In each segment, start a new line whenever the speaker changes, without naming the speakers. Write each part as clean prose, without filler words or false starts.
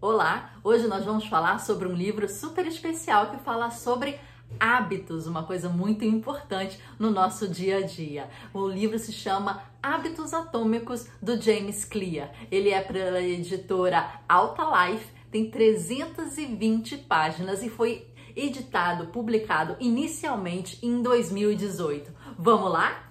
Olá! Hoje nós vamos falar sobre um livro super especial que fala sobre hábitos, uma coisa muito importante no nosso dia a dia. O livro se chama Hábitos Atômicos, do James Clear. Ele é pela editora Alta Life, tem 320 páginas e foi editado, publicado inicialmente em 2018. Vamos lá?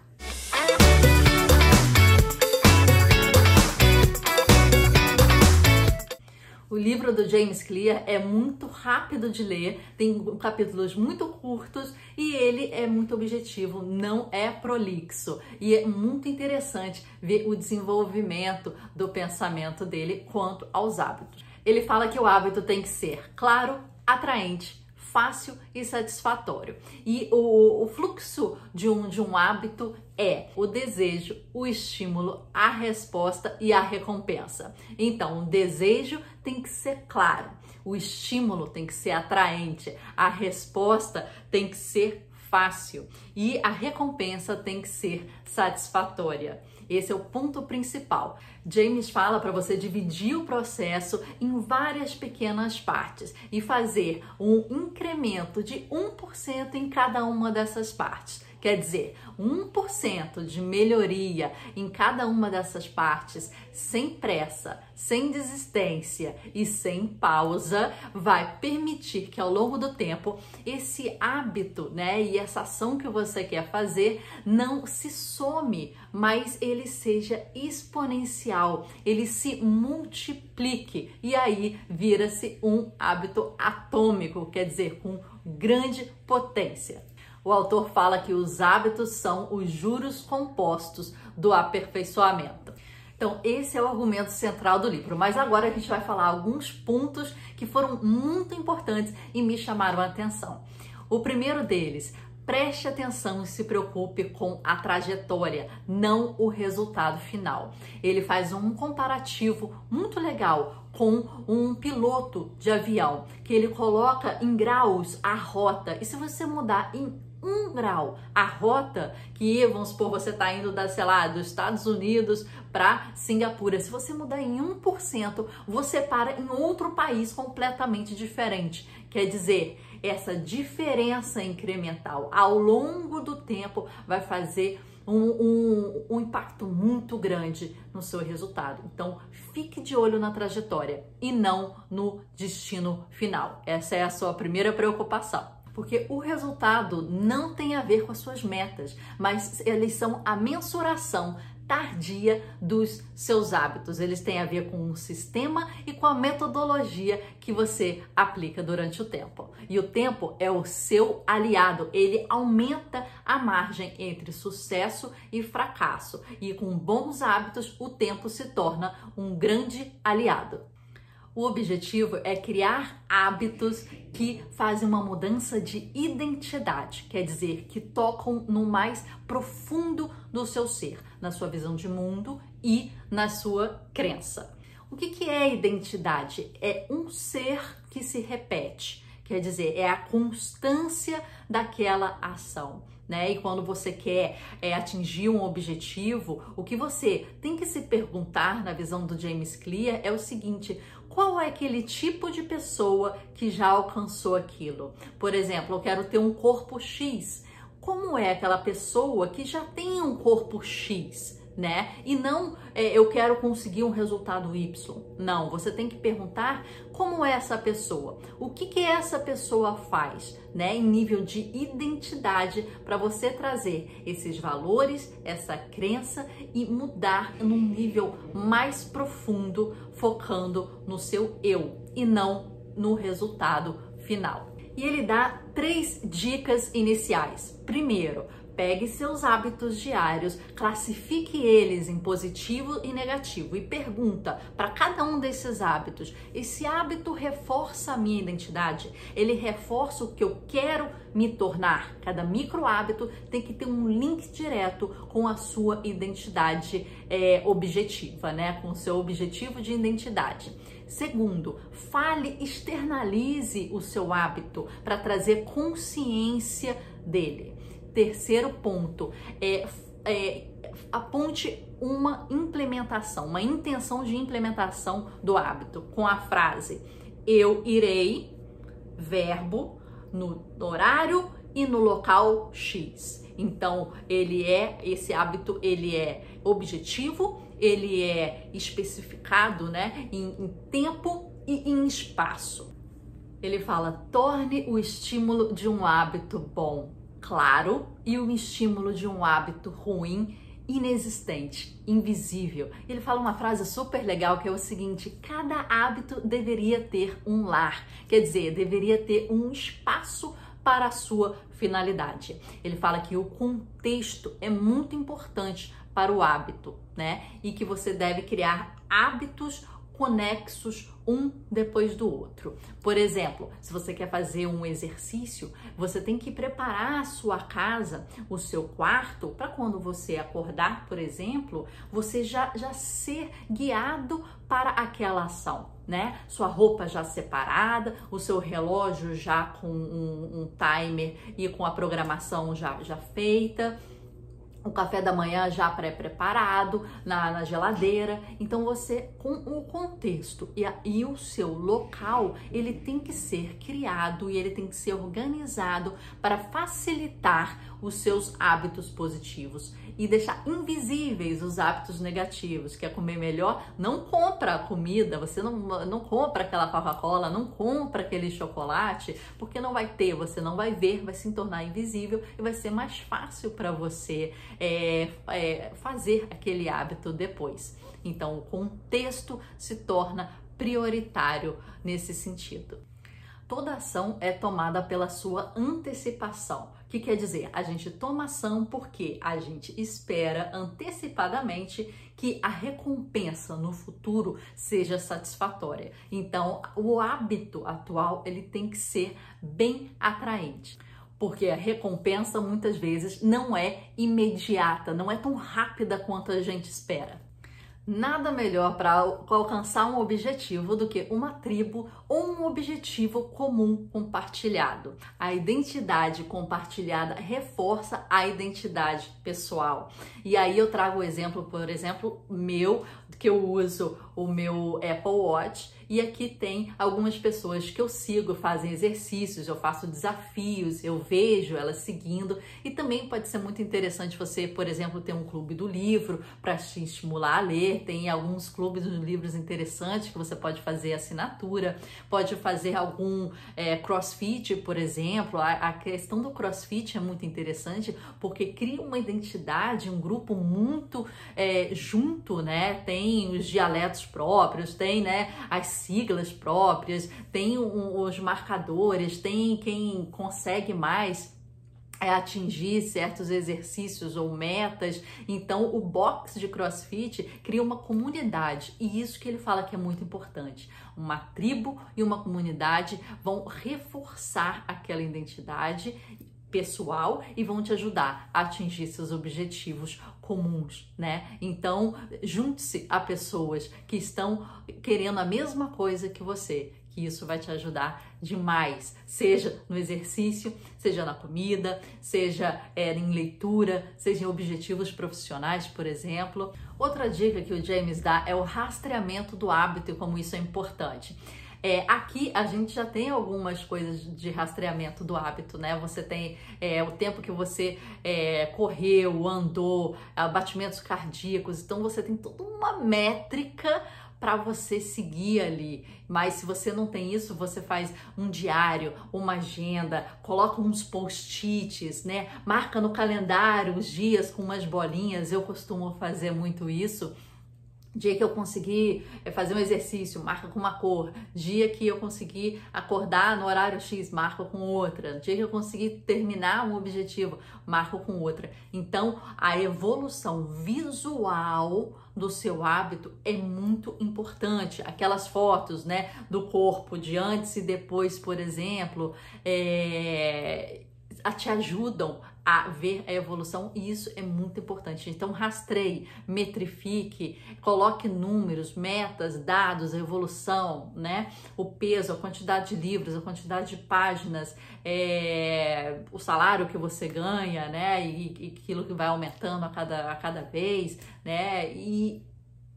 O livro do James Clear é muito rápido de ler, tem capítulos muito curtos e ele é muito objetivo, não é prolixo. E é muito interessante ver o desenvolvimento do pensamento dele quanto aos hábitos. Ele fala que o hábito tem que ser claro, atraente, fácil e satisfatório. E o fluxo de um hábito é o desejo, o estímulo, a resposta e a recompensa. Então, o desejo tem que ser claro, o estímulo tem que ser atraente, a resposta tem que ser fácil e a recompensa tem que ser satisfatória. Esse é o ponto principal. James fala para você dividir o processo em várias pequenas partes e fazer um incremento de 1% em cada uma dessas partes. Quer dizer, 1% de melhoria em cada uma dessas partes, sem pressa, sem desistência e sem pausa, vai permitir que ao longo do tempo esse hábito, e essa ação que você quer fazer não se some, mas ele seja exponencial, ele se multiplique e aí vira-se um hábito atômico, quer dizer, com grande potência. O autor fala que os hábitos são os juros compostos do aperfeiçoamento. Então, esse é o argumento central do livro. Mas agora a gente vai falar alguns pontos que foram muito importantes e me chamaram a atenção. O primeiro deles, preste atenção e se preocupe com a trajetória, não o resultado final. Ele faz um comparativo muito legal com um piloto de avião, que ele coloca em graus a rota. E se você mudar em 1 grau a rota, que vamos supor, você está indo dos Estados Unidos para Singapura, se você mudar em 1%, você para em outro país completamente diferente. Quer dizer, essa diferença incremental ao longo do tempo vai fazer um impacto muito grande no seu resultado. Então, fique de olho na trajetória e não no destino final. Essa é a sua primeira preocupação. Porque o resultado não tem a ver com as suas metas, mas eles são a mensuração tardia dos seus hábitos. Eles têm a ver com o sistema e com a metodologia que você aplica durante o tempo. E o tempo é o seu aliado, ele aumenta a margem entre sucesso e fracasso. E com bons hábitos, o tempo se torna um grande aliado. O objetivo é criar hábitos que fazem uma mudança de identidade, quer dizer, que tocam no mais profundo do seu ser, na sua visão de mundo e na sua crença. O que é identidade? É um ser que se repete, quer dizer, é a constância daquela ação. E quando você quer atingir um objetivo, o que você tem que se perguntar na visão do James Clear é o seguinte: qual é aquele tipo de pessoa que já alcançou aquilo? Por exemplo, eu quero ter um corpo X. Como é aquela pessoa que já tem um corpo X? E não eu quero conseguir um resultado Y. Não, você tem que perguntar como é essa pessoa, o que essa pessoa faz, em nível de identidade, para você trazer esses valores, essa crença e mudar num nível mais profundo, focando no seu eu e não no resultado final. E ele dá 3 dicas iniciais. Primeiro, pegue seus hábitos diários, classifique eles em positivo e negativo e pergunta para cada um desses hábitos: esse hábito reforça a minha identidade? Ele reforça o que eu quero me tornar? Cada micro hábito tem que ter um link direto com a sua identidade objetiva, com o seu objetivo de identidade. Segundo, fale, externalize o seu hábito para trazer consciência dele. Terceiro ponto, aponte uma implementação, uma intenção de implementação do hábito com a frase eu irei, verbo, no horário e no local X. Então, esse hábito, ele é objetivo, ele é especificado, né, em tempo e em espaço. Ele fala, torne o estímulo de um hábito bom claro e o estímulo de um hábito ruim inexistente, invisível. Ele fala uma frase super legal que é o seguinte: cada hábito deveria ter um lar, quer dizer, deveria ter um espaço para a sua finalidade. Ele fala que o contexto é muito importante para o hábito, né? E que você deve criar hábitos conexos um depois do outro. Por exemplo, se você quer fazer um exercício, você tem que preparar a sua casa, o seu quarto, para quando você acordar, por exemplo, você já ser guiado para aquela ação, né? Sua roupa já separada, o seu relógio já com um timer e com a programação já feita, o café da manhã já pré-preparado na geladeira. Então você, com o contexto e o seu local, ele tem que ser criado e ele tem que ser organizado para facilitar os seus hábitos positivos e deixar invisíveis os hábitos negativos, que é comer melhor. Não compra a comida, você não compra aquela Coca-Cola, não compra aquele chocolate, porque não vai ter, você não vai ver, vai se tornar invisível e vai ser mais fácil para você fazer aquele hábito depois. Então, o contexto se torna prioritário nesse sentido. Toda ação é tomada pela sua antecipação. O que quer dizer? A gente toma ação porque a gente espera antecipadamente que a recompensa no futuro seja satisfatória. Então, o hábito atual, ele tem que ser bem atraente. Porque a recompensa muitas vezes não é imediata, não é tão rápida quanto a gente espera. Nada melhor para alcançar um objetivo do que uma tribo ou um objetivo comum compartilhado. A identidade compartilhada reforça a identidade pessoal. E aí eu trago o exemplo, por exemplo, que eu uso o meu Apple Watch. E aqui tem algumas pessoas que eu sigo, fazem exercícios, eu faço desafios, eu vejo elas seguindo. E também pode ser muito interessante você, por exemplo, ter um clube do livro para te estimular a ler. Tem alguns clubes de livros interessantes que você pode fazer assinatura. Pode fazer algum crossfit, por exemplo. A questão do crossfit é muito interessante porque cria uma identidade, um grupo muito junto, né? Tem os dialetos próprios, tem, né, as siglas próprias, tem os marcadores, tem quem consegue mais atingir certos exercícios ou metas. Então o box de CrossFit cria uma comunidade e isso que ele fala que é muito importante. Uma tribo e uma comunidade vão reforçar aquela identidade pessoal e vão te ajudar a atingir seus objetivos comuns, né? Então, junte-se a pessoas que estão querendo a mesma coisa que você, que isso vai te ajudar demais, seja no exercício, seja na comida, seja em leitura, seja em objetivos profissionais, por exemplo. Outra dica que o James dá é o rastreamento do hábito e como isso é importante. Aqui a gente já tem algumas coisas de rastreamento do hábito, né? Você tem o tempo que você correu, andou, batimentos cardíacos, então você tem toda uma métrica para você seguir ali. Mas se você não tem isso, você faz um diário, uma agenda, coloca uns post-its, né? Marca no calendário os dias com umas bolinhas. Eu costumo fazer muito isso. Dia que eu consegui fazer um exercício, marca com uma cor. Dia que eu consegui acordar no horário X, marca com outra. Dia que eu consegui terminar um objetivo, marco com outra. Então, a evolução visual do seu hábito é muito importante. Aquelas fotos, né, do corpo de antes e depois, por exemplo, te ajudam a ver a evolução, e isso é muito importante. Então rastreie, metrifique, coloque números, metas, dados, a evolução, né? O peso, a quantidade de livros, a quantidade de páginas, o salário que você ganha, né? E aquilo que vai aumentando a cada vez, né? E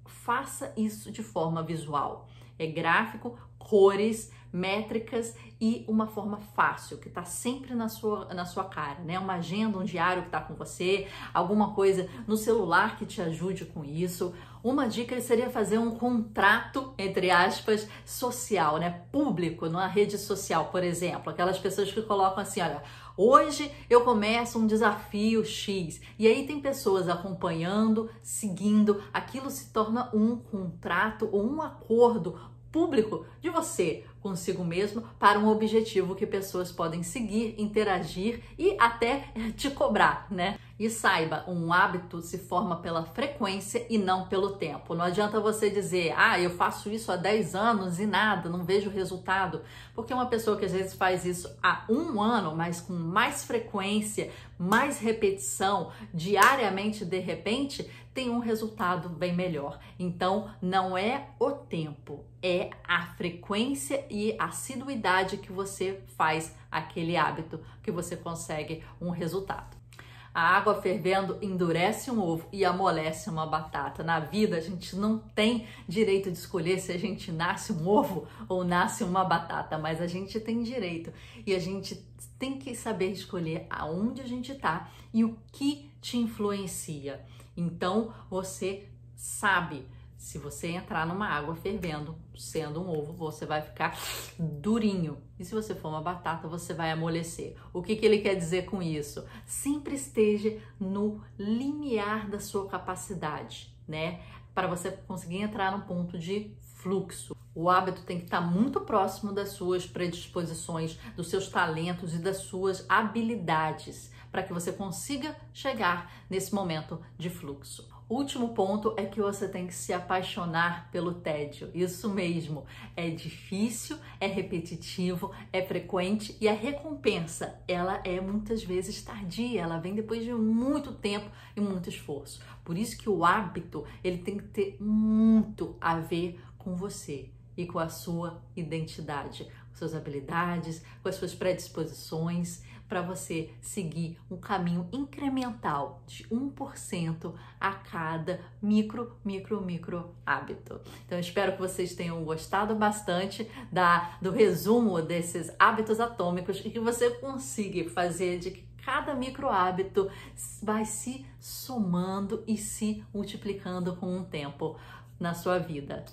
faça isso de forma visual. É gráfico, cores, métricas e uma forma fácil, que está sempre na sua cara, né? Uma agenda, um diário que está com você, alguma coisa no celular que te ajude com isso. Uma dica seria fazer um contrato, entre aspas, social, né? Público, numa rede social, por exemplo. Aquelas pessoas que colocam assim, olha, hoje eu começo um desafio X. E aí tem pessoas acompanhando, seguindo. Aquilo se torna um contrato ou um acordo público de você consigo mesmo para um objetivo que pessoas podem seguir, interagir e até te cobrar, né? E saiba, um hábito se forma pela frequência e não pelo tempo. Não adianta você dizer, eu faço isso há 10 anos e nada, não vejo resultado. Porque uma pessoa que às vezes faz isso há 1 ano, mas com mais frequência, mais repetição, diariamente, de repente, tem um resultado bem melhor. Então, não é o tempo, é a frequência e a assiduidade que você faz aquele hábito, que você consegue um resultado. A água fervendo endurece um ovo e amolece uma batata. Na vida, a gente não tem direito de escolher se a gente nasce um ovo ou nasce uma batata, mas a gente tem direito. E a gente tem que saber escolher aonde a gente tá e o que te influencia. Então, você sabe, se você entrar numa água fervendo, sendo um ovo, você vai ficar durinho. E se você for uma batata, você vai amolecer. O que ele quer dizer com isso? Sempre esteja no limiar da sua capacidade, né? Para você conseguir entrar num ponto de fluxo. O hábito tem que estar muito próximo das suas predisposições, dos seus talentos e das suas habilidades, para que você consiga chegar nesse momento de fluxo. O último ponto é que você tem que se apaixonar pelo tédio. Isso mesmo, é difícil, é repetitivo, é frequente e a recompensa, ela é muitas vezes tardia, ela vem depois de muito tempo e muito esforço. Por isso que o hábito, ele tem que ter muito a ver com você e com a sua identidade, com suas habilidades, com as suas predisposições, para você seguir um caminho incremental de 1% a cada micro hábito. Então, eu espero que vocês tenham gostado bastante do resumo desses hábitos atômicos e que você consiga fazer de que cada micro hábito vai se somando e se multiplicando com o tempo na sua vida.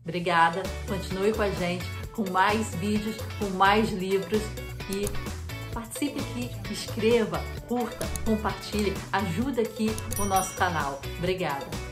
Obrigada, continue com a gente com mais vídeos, com mais livros e participe aqui, escreva, curta, compartilhe, ajude aqui o nosso canal. Obrigada!